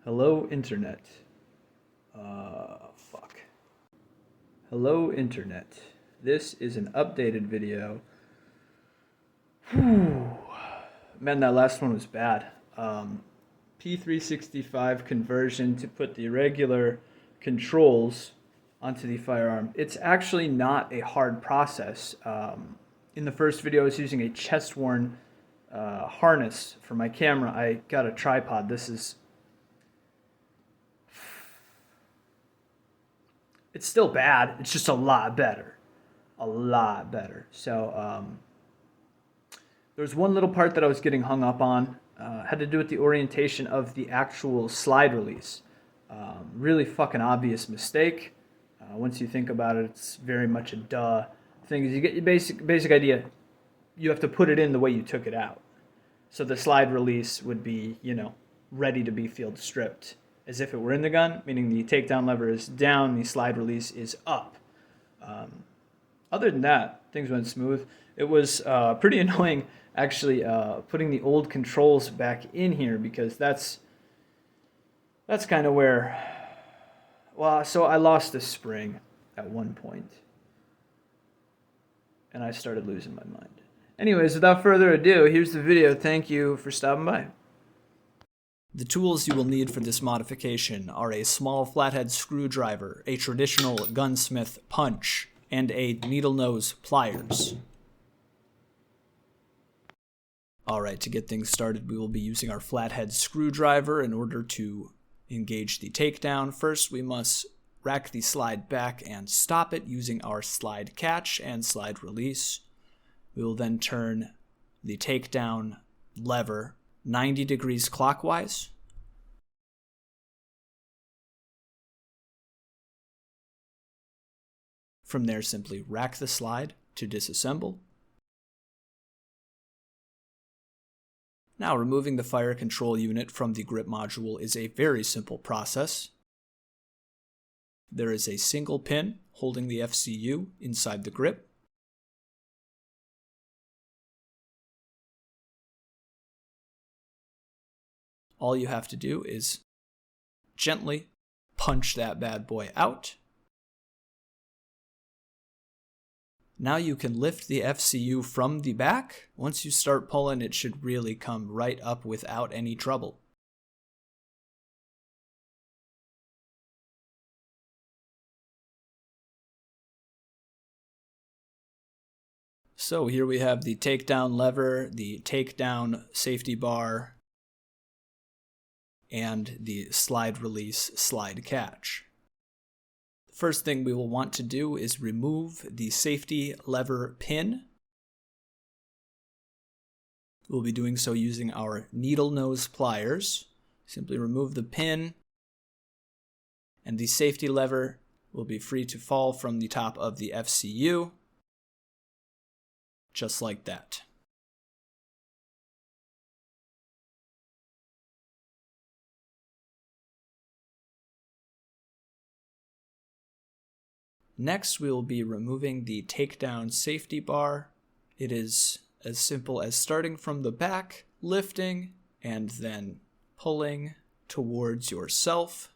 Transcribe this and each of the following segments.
Hello, Internet. Fuck. Hello, Internet. This is an updated video. Whew. Man, that last one was bad. P365 conversion to put the regular controls onto the firearm. It's actually not a hard process. In the first video, I was using a chest-worn harness for my camera. I got a tripod. It's still bad. It's just a lot better. A lot better. So there was one little part that I was getting hung up on. Had to do with the orientation of the actual slide release. Really fucking obvious mistake. Once you think about it, it's very much a duh. Thing is, you get your basic idea. You have to put it in the way you took it out. So the slide release would be, ready to be field stripped as if it were in the gun, meaning the takedown lever is down, the slide release is up. Other than that, things went smooth. It was pretty annoying, actually, putting the old controls back in here because that's kind of where. Well, so I lost the spring at one point, and I started losing my mind. Anyways, without further ado, here's the video. Thank you for stopping by. The tools you will need for this modification are a small flathead screwdriver, a traditional gunsmith punch, and a needle nose pliers. Alright, to get things started, we will be using our flathead screwdriver in order to engage the takedown. First, we must rack the slide back and stop it using our slide catch and slide release. We will then turn the takedown lever 90 degrees clockwise. From there, simply rack the slide to disassemble. Now, removing the fire control unit from the grip module is a very simple process. There is a single pin holding the FCU inside the grip. All you have to do is gently punch that bad boy out. Now you can lift the FCU from the back. Once you start pulling, it should really come right up without any trouble. So here we have the takedown lever, the takedown safety bar, and the slide release slide catch. The first thing we will want to do is remove the safety lever pin. We'll be doing so using our needle nose pliers. Simply remove the pin, and the safety lever will be free to fall from the top of the FCU, just like that. Next, we will be removing the takedown safety bar. It is as simple as starting from the back, lifting, and then pulling towards yourself.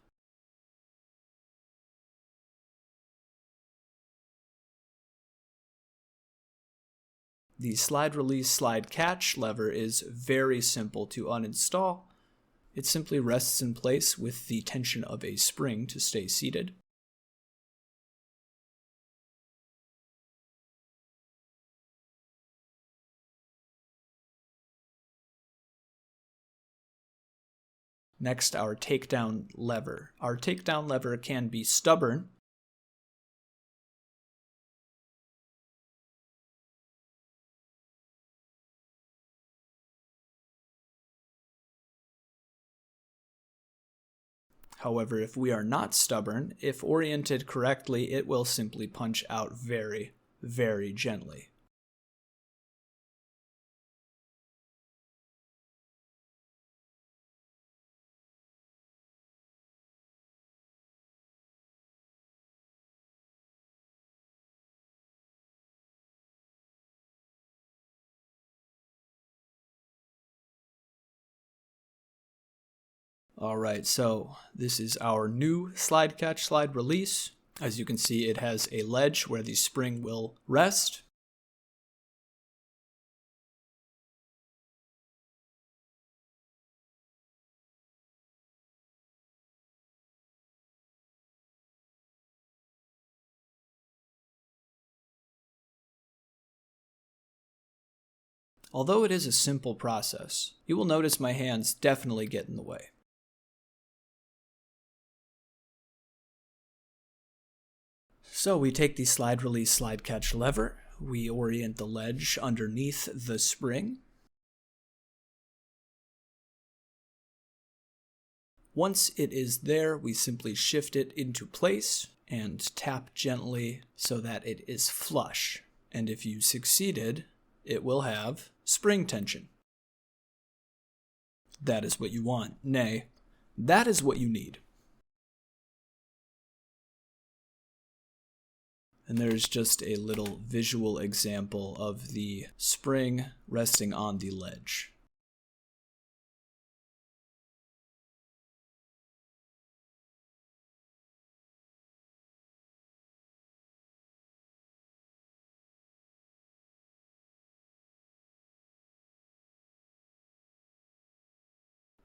The slide release slide catch lever is very simple to uninstall. It simply rests in place with the tension of a spring to stay seated. Next, our takedown lever. Our takedown lever can be stubborn. However, if we are not stubborn, if oriented correctly, it will simply punch out very, very gently. All right, so this is our new slide catch, slide release. As you can see, it has a ledge where the spring will rest. Although it is a simple process, you will notice my hands definitely get in the way. So we take the slide release, slide catch lever, we orient the ledge underneath the spring. Once it is there, we simply shift it into place and tap gently so that it is flush. And if you succeeded, it will have spring tension. That is what you want. Nay, that is what you need. And there's just a little visual example of the spring resting on the ledge.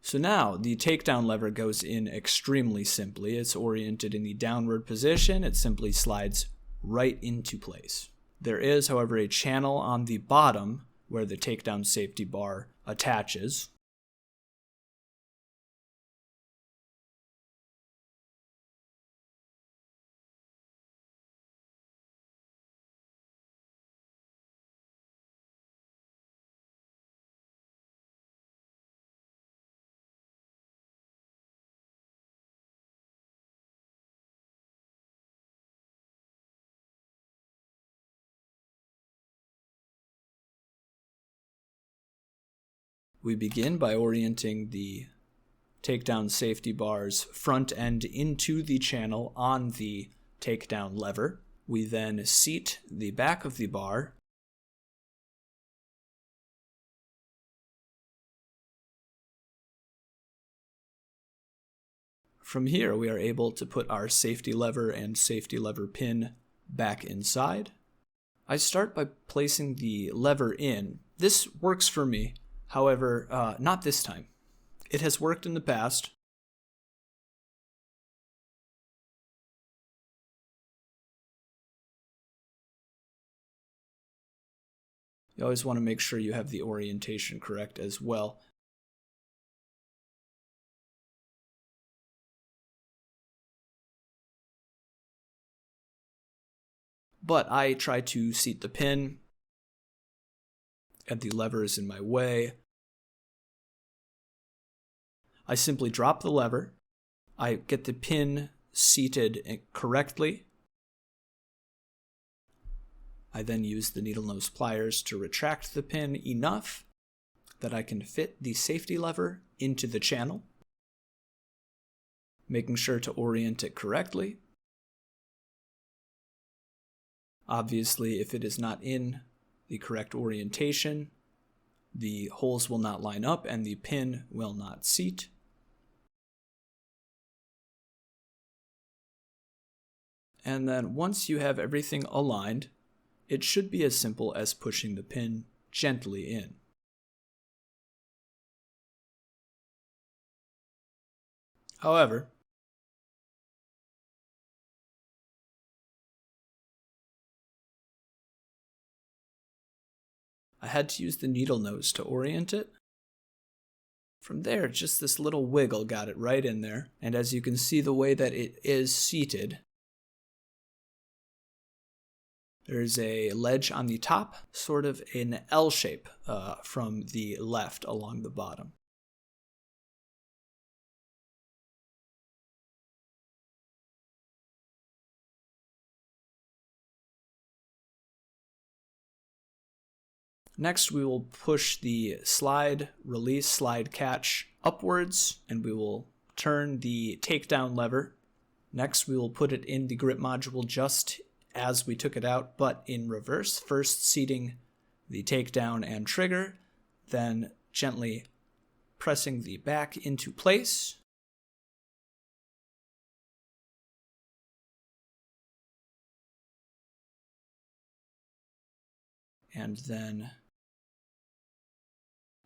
So now the takedown lever goes in extremely simply. It's oriented in the downward position. It simply slides right into place. There is, however, a channel on the bottom where the takedown safety bar attaches. We begin by orienting the takedown safety bar's front end into the channel on the takedown lever. We then seat the back of the bar From here, we are able to put our safety lever and safety lever pin back inside. I start by placing the lever in. This works for me, however, not this time. It has worked in the past. You always want to make sure you have the orientation correct as well. But I try to seat the pin, and the lever is in my way. I simply drop the lever. I get the pin seated correctly. I then use the needle nose pliers to retract the pin enough that I can fit the safety lever into the channel, making sure to orient it correctly. Obviously, if it is not in the correct orientation, the holes will not line up and the pin will not seat. And then once you have everything aligned, it should be as simple as pushing the pin gently in. However, I had to use the needle nose to orient it. From there, just this little wiggle got it right in there. And as you can see the way that it is seated, there's a ledge on the top, sort of an L shape from the left along the bottom. Next, we will push the slide, release, slide catch upwards, and we will turn the takedown lever. Next, we will put it in the grip module just as we took it out, but in reverse. First seating the takedown and trigger, then gently pressing the back into place. And then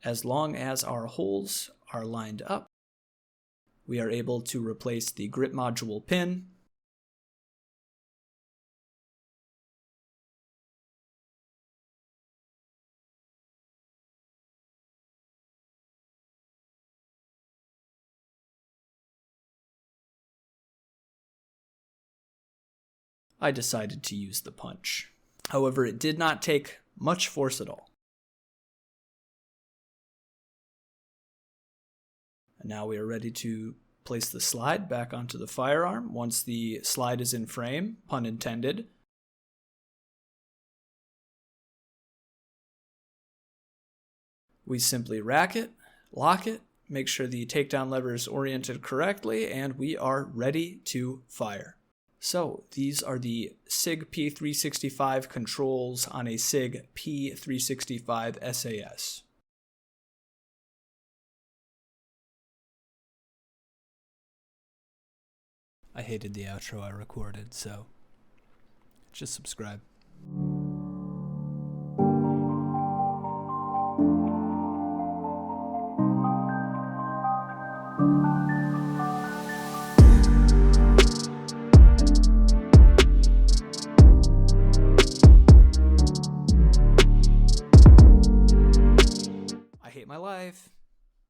as long as our holes are lined up, we are able to replace the grip module pin. I decided to use the punch. However, it did not take much force at all. And now we are ready to place the slide back onto the firearm. Once the slide is in frame, pun intended, we simply rack it, lock it, make sure the takedown lever is oriented correctly, and we are ready to fire. So these are the Sig P365 controls on a Sig P365 SAS. I hated the outro I recorded, so just subscribe.